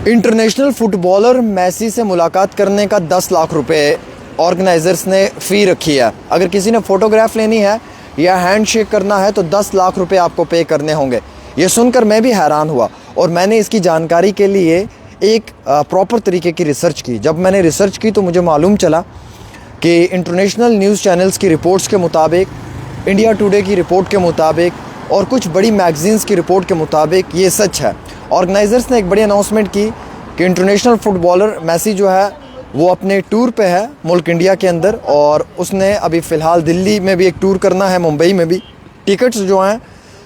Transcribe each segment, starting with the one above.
International footballer Messi से मुलाकात करने का 10 लाख रुपए ऑर्गेनाइजर्स ने फ़ी रखी है। अगर किसी ने फ़ोटोग्राफ लेनी है या हैंडशेक करना है तो 10 लाख रुपए आपको पे करने होंगे। ये सुनकर मैं भी हैरान हुआ और मैंने इसकी जानकारी के लिए एक प्रॉपर तरीके की रिसर्च की। जब मैंने रिसर्च की तो मुझे मालूम चला कि इंटरनेशनल न्यूज़ चैनल्स की रिपोर्ट्स के मुताबिक, इंडिया टुडे की रिपोर्ट के मुताबिक और कुछ बड़ी मैगज़ीन्स की रिपोर्ट के मुताबिक ये सच है। ऑर्गेनाइज़र्स ने एक बड़ी अनाउंसमेंट की कि इंटरनेशनल फुटबॉलर मेसी जो है वो अपने टूर पे है मुल्क इंडिया के अंदर, और उसने अभी फ़िलहाल दिल्ली में भी एक टूर करना है, मुंबई में भी। टिकट्स जो हैं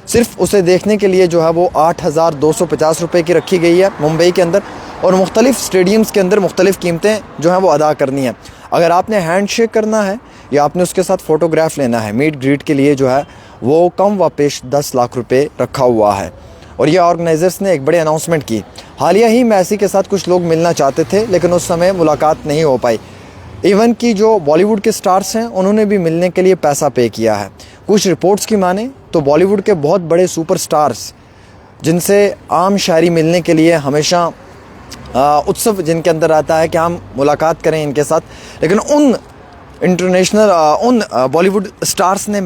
सिर्फ उसे देखने के लिए जो है वो 8,250 रुपये की रखी गई है मुंबई के अंदर, और मुख्तलिफ़ स्टेडियम्स के अंदर मुख्तलिफ़ कीमतें जो हैं वो अदा करनी है। अगर आपने हैंड शेक करना है या आपने उसके साथ फ़ोटोग्राफ लेना है, मीट ग्रीट के लिए जो है वो कम व पेश 10 लाख रुपये रखा हुआ है। और ये ऑर्गेनाइज़र्स ने एक बड़ी अनाउंसमेंट की। हालिया ही मेसी के साथ कुछ लोग मिलना चाहते थे लेकिन उस समय मुलाकात नहीं हो पाई। इवन कि जो बॉलीवुड के स्टार्स हैं उन्होंने भी मिलने के लिए पैसा पे किया है। कुछ रिपोर्ट्स की माने तो बॉलीवुड के बहुत बड़े सुपर स्टार्स जिनसे आम शायरी मिलने के लिए हमेशा उत्सव जिनके अंदर आता है कि हम मुलाकात करें इनके साथ, लेकिन उन बॉलीवुड स्टार्स ने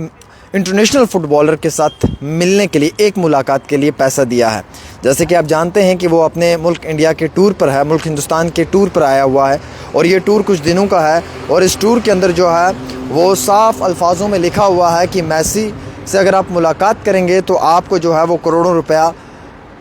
इंटरनेशनल फुटबॉलर के साथ मिलने के लिए, एक मुलाकात के लिए पैसा दिया है। जैसे कि आप जानते हैं कि वो अपने मुल्क इंडिया के टूर पर है, मुल्क हिंदुस्तान के टूर पर आया हुआ है और ये टूर कुछ दिनों का है। और इस टूर के अंदर जो है वो साफ़ अल्फाजों में लिखा हुआ है कि मेसी से अगर आप मुलाकात करेंगे तो आपको जो है वो करोड़ों रुपया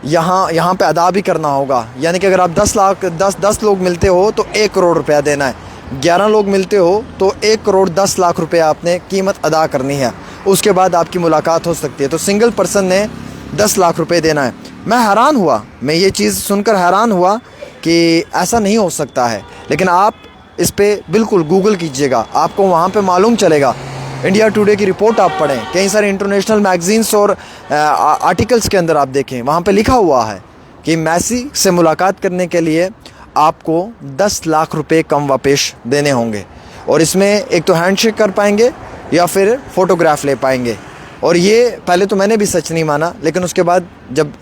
यहाँ पे अदा भी करना होगा। यानी कि अगर आप 10 लोग मिलते हो तो 1 करोड़ रुपया देना है, 11 लोग मिलते हो तो 1 करोड़ 10 लाख रुपये आपने कीमत अदा करनी है, उसके बाद आपकी मुलाकात हो सकती है। तो सिंगल पर्सन ने 10 लाख रुपए देना है। मैं हैरान हुआ, मैं ये चीज़ सुनकर हैरान हुआ कि ऐसा नहीं हो सकता है, लेकिन आप इस पर बिल्कुल गूगल कीजिएगा, आपको वहाँ पे मालूम चलेगा। इंडिया टुडे की रिपोर्ट आप पढ़ें, कई सारे इंटरनेशनल मैगज़ीन्स और आर्टिकल्स के अंदर आप देखें, वहाँ पे लिखा हुआ है कि मेसी से मुलाकात करने के लिए आपको 10 लाख रुपए कम व पेश देने होंगे, और इसमें एक तो हैंडशेक कर पाएंगे या फिर फ़ोटोग्राफ ले पाएंगे। और ये पहले तो मैंने भी सच नहीं माना, लेकिन उसके बाद जब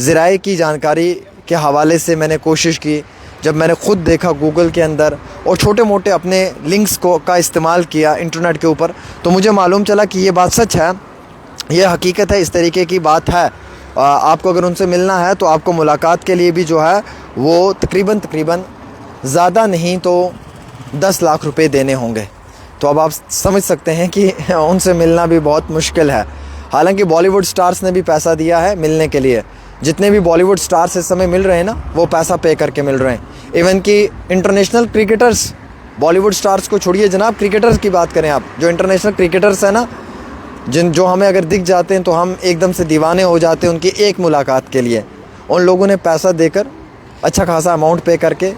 ज़राए की जानकारी के हवाले से मैंने कोशिश की, जब मैंने ख़ुद देखा गूगल के अंदर और छोटे मोटे अपने लिंक्स का इस्तेमाल किया इंटरनेट के ऊपर, तो मुझे मालूम चला कि ये बात सच है, ये हकीकत है, इस तरीके की बात है। आपको अगर उनसे मिलना है तो आपको मुलाकात के लिए भी जो है वो तकरीबन ज़्यादा नहीं तो 10 लाख रुपए देने होंगे। तो अब आप समझ सकते हैं कि उनसे मिलना भी बहुत मुश्किल है। हालांकि बॉलीवुड स्टार्स ने भी पैसा दिया है मिलने के लिए। जितने भी बॉलीवुड स्टार्स इस समय मिल रहे हैं ना, वो पैसा पे करके मिल रहे हैं। इवन कि इंटरनेशनल क्रिकेटर्स, बॉलीवुड स्टार्स को छोड़िए जनाब, क्रिकेटर्स की बात करें आप, जो इंटरनेशनल क्रिकेटर्स हैं ना, जो हमें अगर दिख जाते हैं तो हम एकदम से दीवाने हो जाते हैं उनकी एक मुलाकात के लिए, उन लोगों ने पैसा देकर अच्छा खासा अमाउंट पे करके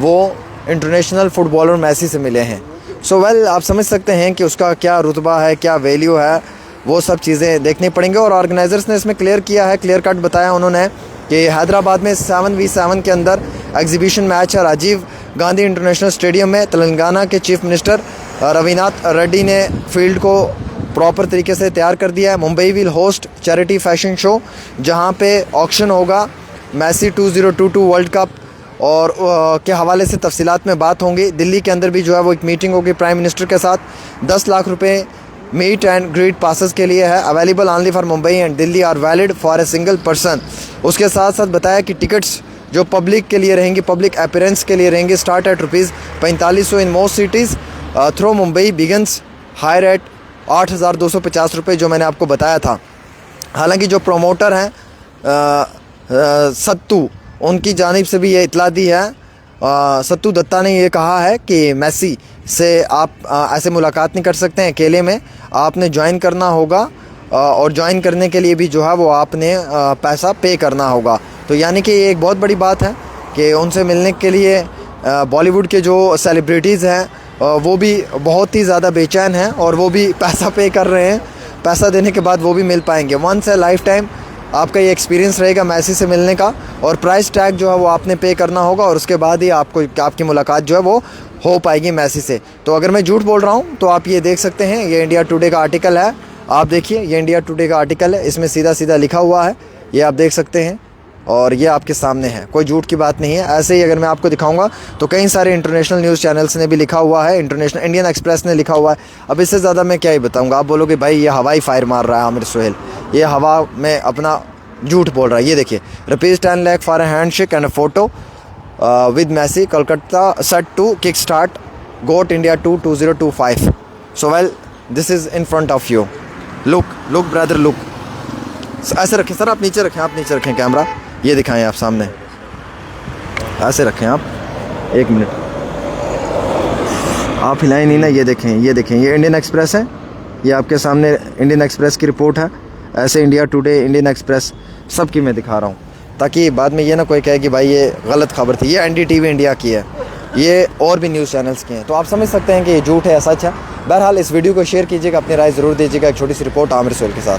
वो इंटरनेशनल फुटबॉलर मेसी से मिले हैं। सो वेल, आप समझ सकते हैं कि उसका क्या रुतबा है, क्या वैल्यू है, वो सब चीज़ें देखनी पड़ेंगी। और ऑर्गेनाइज़र्स ने इसमें क्लियर किया है, क्लियर कट बताया उन्होंने कि हैदराबाद में 7v7 के अंदर एग्जीबिशन मैच है राजीव गांधी इंटरनेशनल स्टेडियम में। तेलंगाना के चीफ मिनिस्टर रविनाथ रेड्डी ने फील्ड को प्रॉपर तरीके से तैयार कर दिया है। Mumbai will host charity fashion show, जहाँ पे ऑक्शन होगा मेसी 2022 वर्ल्ड कप और के हवाले से तफसीलात में बात होंगी। दिल्ली के अंदर भी जो है वो एक मीटिंग होगी प्राइम मिनिस्टर के साथ। 10 लाख रुपए मीट एंड ग्रीट पासेस के लिए है, available only for Mumbai and Delhi, are valid for a single person. उसके साथ साथ बताया कि टिकट्स जो पब्लिक के लिए रहेंगी, पब्लिक अपीयरेंस के लिए रहेंगे, start at ₹4500 in most cities through Mumbai begins higher at 8,250 रुपये, जो मैंने आपको बताया था। हालांकि जो प्रोमोटर हैं सत्तू, उनकी जानिब से भी ये इतला दी है। सत्तू दत्ता ने ये कहा है कि मेसी से आप ऐसे मुलाकात नहीं कर सकते हैं अकेले में, आपने ज्वाइन करना होगा, और ज्वाइन करने के लिए भी जो है वो आपने पैसा पे करना होगा। तो यानी कि ये एक बहुत बड़ी बात है कि उनसे मिलने के लिए बॉलीवुड के जो सेलिब्रिटीज़ हैं वो भी बहुत ही ज़्यादा बेचैन हैं और वो भी पैसा पे कर रहे हैं। पैसा देने के बाद वो भी मिल पाएंगे। वंस ए लाइफ टाइम आपका ये एक्सपीरियंस रहेगा मेसी से मिलने का, और प्राइस टैग जो है वो आपने पे करना होगा, और उसके बाद ही आपकी मुलाकात जो है वो हो पाएगी मेसी से। तो अगर मैं झूठ बोल रहा हूँ तो आप ये देख सकते हैं, ये इंडिया टुडे का आर्टिकल है, आप देखिए, ये इंडिया टुडे का आर्टिकल है, इसमें सीधा सीधा लिखा हुआ है, ये आप देख सकते हैं। और ये आपके सामने है, कोई झूठ की बात नहीं है। ऐसे ही अगर मैं आपको दिखाऊंगा तो कई सारे इंटरनेशनल न्यूज़ चैनल्स ने भी लिखा हुआ है, इंटरनेशनल इंडियन एक्सप्रेस ने लिखा हुआ है। अब इससे ज़्यादा मैं क्या ही बताऊंगा। आप बोलोगे भाई ये हवाई फायर मार रहा है आमिर सुहेल, ये हवा में अपना झूठ बोल रहा है। ये देखिए, ₹10 lakh for a handshake and a photo with Messi, Kolkata set to kick start GOAT India 2025। So well this is in front of you, look brother look. ऐसे रखें सर, आप नीचे रखें, आप नीचे रखें कैमरा, ये दिखाएं आप सामने, ऐसे रखें आप, 1 मिनट आप हिलाएं नहीं ना। ये देखें, ये देखें, ये इंडियन एक्सप्रेस है, ये आपके सामने इंडियन एक्सप्रेस की रिपोर्ट है। ऐसे इंडिया टुडे, इंडियन एक्सप्रेस, सब की मैं दिखा रहा हूँ, ताकि बाद में ये ना कोई कहे कि भाई ये गलत खबर थी। ये NDTV इंडिया की है, ये और भी न्यूज़ चैनल्स की हैं, तो आप समझ सकते हैं कि ये झूठ है या सच है। बहरहाल इस वीडियो को शेयर कीजिएगा, अपनी राय ज़रूर दीजिएगा। एक छोटी सी रिपोर्ट आमिर सुहेल के साथ।